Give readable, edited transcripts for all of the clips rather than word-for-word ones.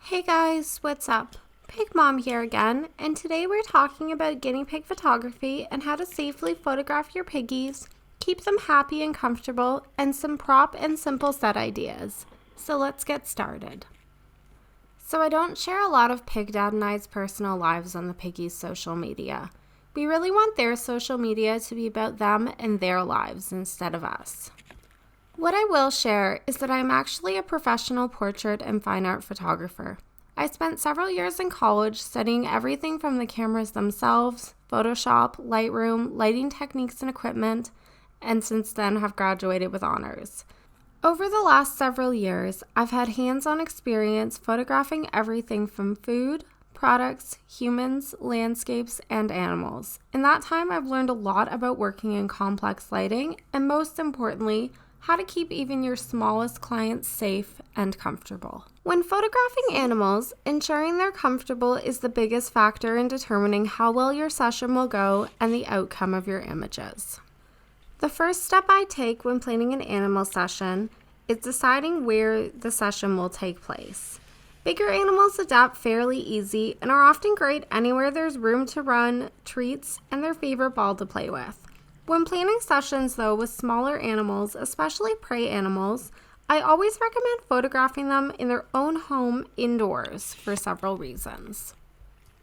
Hey guys, what's up? Pig Mom here again, and today we're talking about guinea pig photography and how to safely photograph your piggies, keep them happy and comfortable, and some prop and simple set ideas. So let's get started. So I don't share a lot of Pig Dad and I's personal lives on the piggies' social media. We really want their social media to be about them and their lives instead of us. What I will share is that I'm actually a professional portrait and fine art photographer. I spent several years in college studying everything from the cameras themselves, Photoshop, Lightroom, lighting techniques and equipment, and since then have graduated with honors. Over the last several years, I've had hands-on experience photographing everything from food, products, humans, landscapes, and animals. In that time, I've learned a lot about working in complex lighting, and most importantly, how to keep even your smallest clients safe and comfortable. When photographing animals, ensuring they're comfortable is the biggest factor in determining how well your session will go and the outcome of your images. The first step I take when planning an animal session is deciding where the session will take place. Bigger animals adapt fairly easy and are often great anywhere there's room to run, treats, and their favorite ball to play with. When planning sessions, though, with smaller animals, especially prey animals, I always recommend photographing them in their own home indoors for several reasons.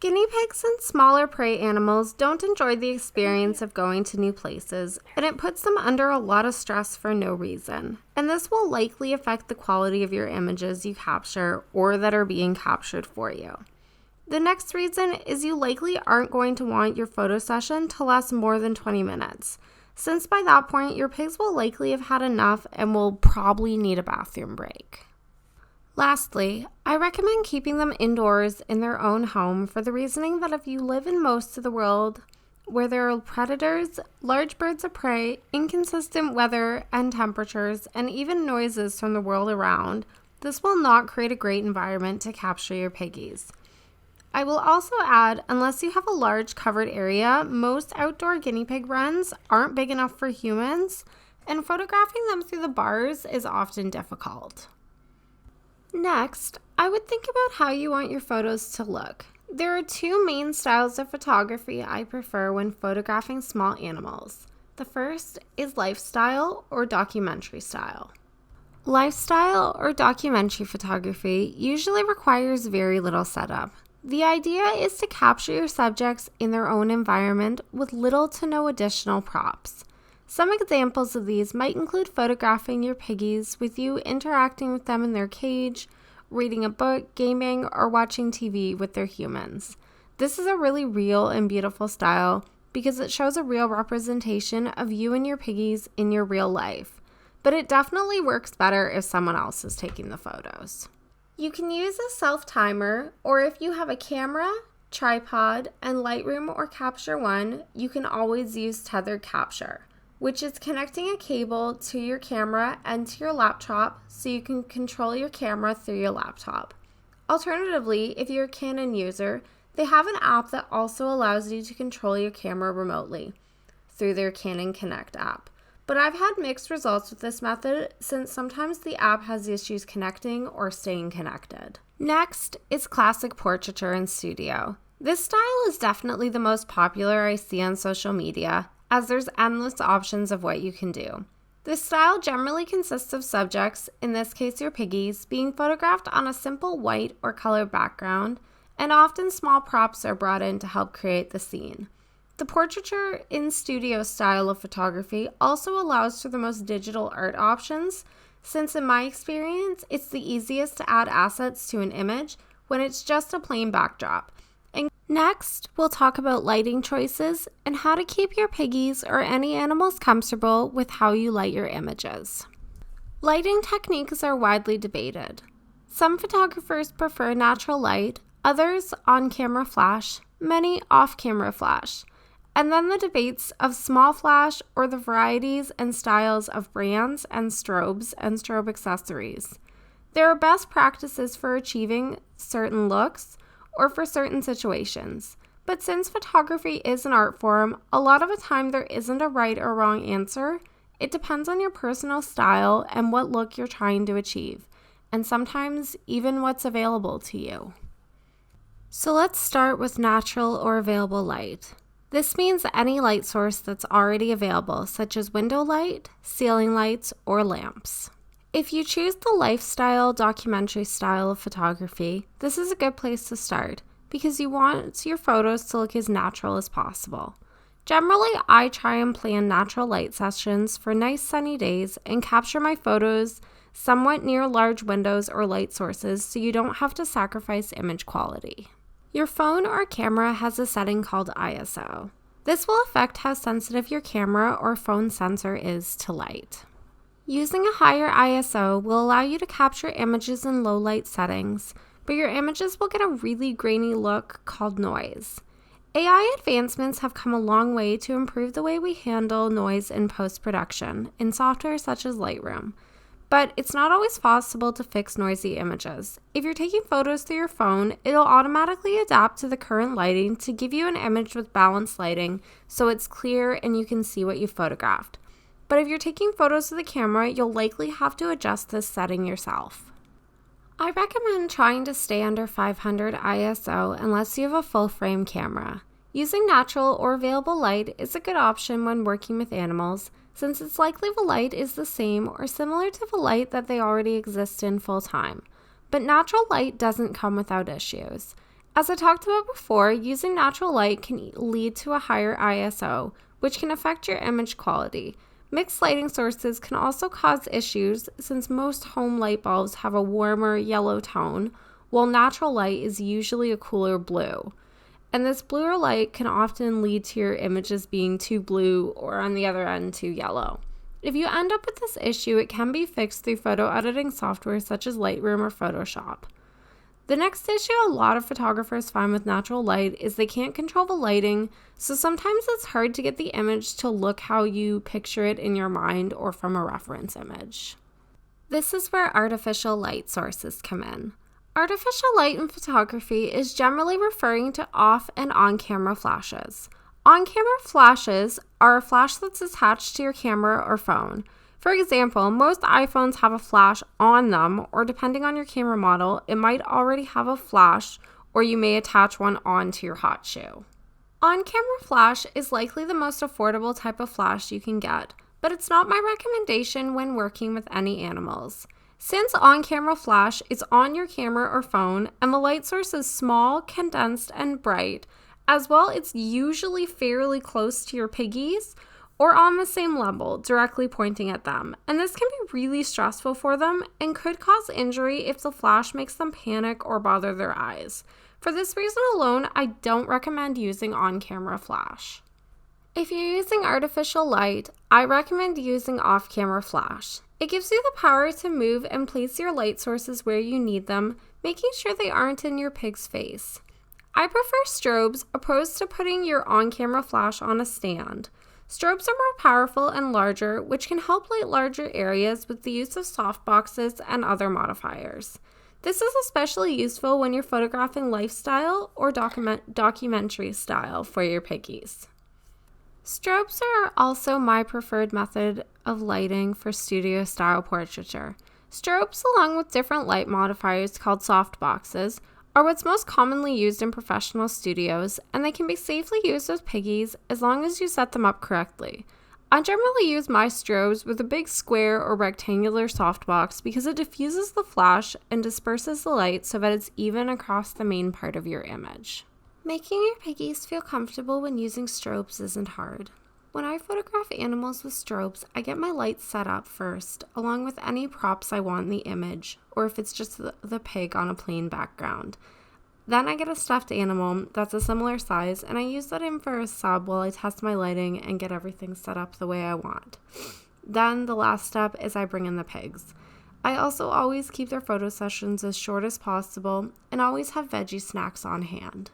Guinea pigs and smaller prey animals don't enjoy the experience of going to new places, and it puts them under a lot of stress for no reason. And this will likely affect the quality of your images you capture or that are being captured for you. The next reason is you likely aren't going to want your photo session to last more than 20 minutes, since by that point your pigs will likely have had enough and will probably need a bathroom break. Lastly, I recommend keeping them indoors in their own home for the reasoning that if you live in most of the world where there are predators, large birds of prey, inconsistent weather and temperatures, and even noises from the world around, this will not create a great environment to capture your piggies. I will also add, unless you have a large covered area, most outdoor guinea pig runs aren't big enough for humans, and photographing them through the bars is often difficult. Next, I would think about how you want your photos to look. There are two main styles of photography I prefer when photographing small animals. The first is lifestyle or documentary style. Lifestyle or documentary photography usually requires very little setup. The idea is to capture your subjects in their own environment with little to no additional props. Some examples of these might include photographing your piggies with you interacting with them in their cage, reading a book, gaming, or watching TV with their humans. This is a really real and beautiful style because it shows a real representation of you and your piggies in your real life, but it definitely works better if someone else is taking the photos. You can use a self-timer, or if you have a camera, tripod, and Lightroom or Capture One, you can always use tethered capture, which is connecting a cable to your camera and to your laptop so you can control your camera through your laptop. Alternatively, if you're a Canon user, they have an app that also allows you to control your camera remotely through their Canon Connect app. But I've had mixed results with this method since sometimes the app has issues connecting or staying connected. Next is classic portraiture in studio. This style is definitely the most popular I see on social media, as there's endless options of what you can do. This style generally consists of subjects, in this case your piggies, being photographed on a simple white or colored background, and often small props are brought in to help create the scene. The portraiture in studio style of photography also allows for the most digital art options, since in my experience, it's the easiest to add assets to an image when it's just a plain backdrop. And next, we'll talk about lighting choices and how to keep your piggies or any animals comfortable with how you light your images. Lighting techniques are widely debated. Some photographers prefer natural light, others on-camera flash, many off-camera flash. And then the debates of small flash or the varieties and styles of brands and strobe accessories. There are best practices for achieving certain looks or for certain situations. But since photography is an art form, a lot of the time there isn't a right or wrong answer. It depends on your personal style and what look you're trying to achieve. and sometimes even what's available to you. So let's start with natural or available light. This means any light source that's already available, such as window light, ceiling lights, or lamps. If you choose the lifestyle documentary style of photography, this is a good place to start because you want your photos to look as natural as possible. Generally, I try and plan natural light sessions for nice sunny days and capture my photos somewhat near large windows or light sources so you don't have to sacrifice image quality. Your phone or camera has a setting called ISO. This will affect how sensitive your camera or phone sensor is to light. Using a higher ISO will allow you to capture images in low light settings, but your images will get a really grainy look called noise. AI advancements have come a long way to improve the way we handle noise in post-production in software such as Lightroom. But it's not always possible to fix noisy images. If you're taking photos through your phone, it'll automatically adapt to the current lighting to give you an image with balanced lighting so it's clear and you can see what you photographed. But if you're taking photos with a camera, you'll likely have to adjust this setting yourself. I recommend trying to stay under 500 ISO unless you have a full-frame camera. Using natural or available light is a good option when working with animals, since it's likely the light is the same or similar to the light that they already exist in full-time. But natural light doesn't come without issues. As I talked about before, using natural light can lead to a higher ISO, which can affect your image quality. Mixed lighting sources can also cause issues since most home light bulbs have a warmer yellow tone, while natural light is usually a cooler blue. And this bluer light can often lead to your images being too blue or on the other end too yellow. If you end up with this issue, it can be fixed through photo editing software such as Lightroom or Photoshop. The next issue a lot of photographers find with natural light is they can't control the lighting, so sometimes it's hard to get the image to look how you picture it in your mind or from a reference image. This is where artificial light sources come in. Artificial light in photography is generally referring to off and on-camera flashes. On-camera flashes are a flash that's attached to your camera or phone. For example, most iPhones have a flash on them, or depending on your camera model, it might already have a flash, or you may attach one onto your hot shoe. On-camera flash is likely the most affordable type of flash you can get, but it's not my recommendation when working with any animals. Since on-camera flash is on your camera or phone, and the light source is small, condensed, and bright, as well it's usually fairly close to your piggies, or on the same level, directly pointing at them. And this can be really stressful for them and could cause injury if the flash makes them panic or bother their eyes. For this reason alone, I don't recommend using on-camera flash. If you're using artificial light, I recommend using off-camera flash. It gives you the power to move and place your light sources where you need them, making sure they aren't in your pig's face. I prefer strobes opposed to putting your on-camera flash on a stand. Strobes are more powerful and larger, which can help light larger areas with the use of softboxes and other modifiers. This is especially useful when you're photographing lifestyle or documentary style for your piggies. Strobes are also my preferred method of lighting for studio-style portraiture. Strobes, along with different light modifiers called softboxes, are what's most commonly used in professional studios, and they can be safely used with piggies as long as you set them up correctly. I generally use my strobes with a big square or rectangular softbox because it diffuses the flash and disperses the light so that it's even across the main part of your image. Making your piggies feel comfortable when using strobes isn't hard. When I photograph animals with strobes, I get my lights set up first, along with any props I want in the image, or if it's just the pig on a plain background. Then I get a stuffed animal that's a similar size, and I use that in for a sub while I test my lighting and get everything set up the way I want. Then the last step is I bring in the pigs. I also always keep their photo sessions as short as possible, and always have veggie snacks on hand.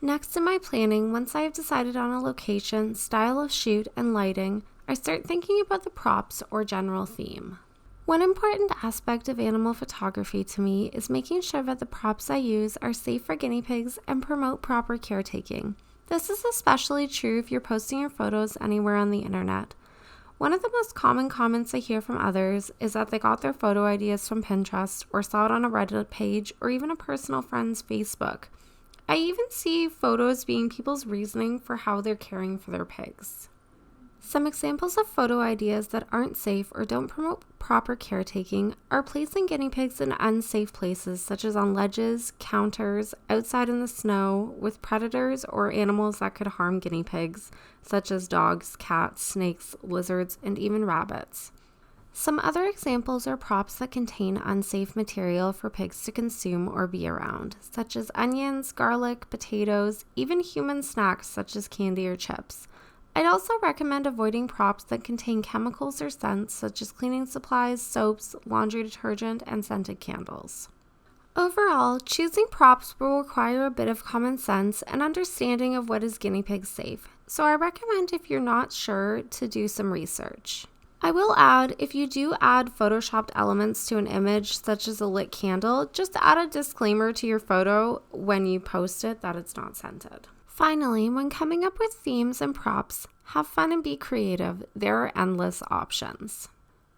Next in my planning, once I have decided on a location, style of shoot, and lighting, I start thinking about the props or general theme. One important aspect of animal photography to me is making sure that the props I use are safe for guinea pigs and promote proper caretaking. This is especially true if you're posting your photos anywhere on the internet. One of the most common comments I hear from others is that they got their photo ideas from Pinterest or saw it on a Reddit page or even a personal friend's Facebook. I even see photos being people's reasoning for how they're caring for their pigs. Some examples of photo ideas that aren't safe or don't promote proper caretaking are placing guinea pigs in unsafe places such as on ledges, counters, outside in the snow, with predators or animals that could harm guinea pigs, such as dogs, cats, snakes, lizards, and even rabbits. Some other examples are props that contain unsafe material for pigs to consume or be around, such as onions, garlic, potatoes, even human snacks such as candy or chips. I'd also recommend avoiding props that contain chemicals or scents such as cleaning supplies, soaps, laundry detergent, and scented candles. Overall, choosing props will require a bit of common sense and understanding of what is guinea pig safe, so I recommend if you're not sure to do some research. I will add, if you do add photoshopped elements to an image such as a lit candle, just add a disclaimer to your photo when you post it that it's not scented. Finally, when coming up with themes and props, have fun and be creative. There are endless options.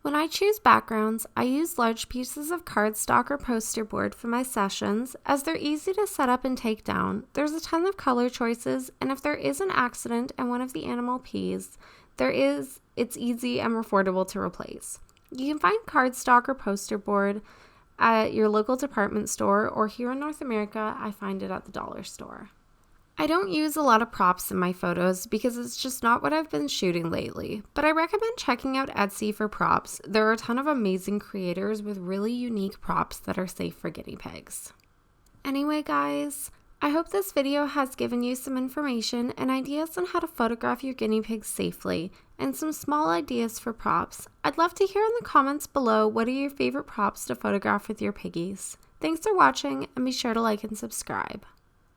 When I choose backgrounds, I use large pieces of cardstock or poster board for my sessions as they're easy to set up and take down. There's a ton of color choices, and if there is an accident and one of the animal pees, it's easy and affordable to replace. You can find cardstock or poster board at your local department store, or here in North America, I find it at the dollar store. I don't use a lot of props in my photos because it's just not what I've been shooting lately, but I recommend checking out Etsy for props. There are a ton of amazing creators with really unique props that are safe for guinea pigs. Anyway, guys, I hope this video has given you some information and ideas on how to photograph your guinea pigs safely and some small ideas for props. I'd love to hear in the comments below what are your favorite props to photograph with your piggies. Thanks for watching, and be sure to like and subscribe.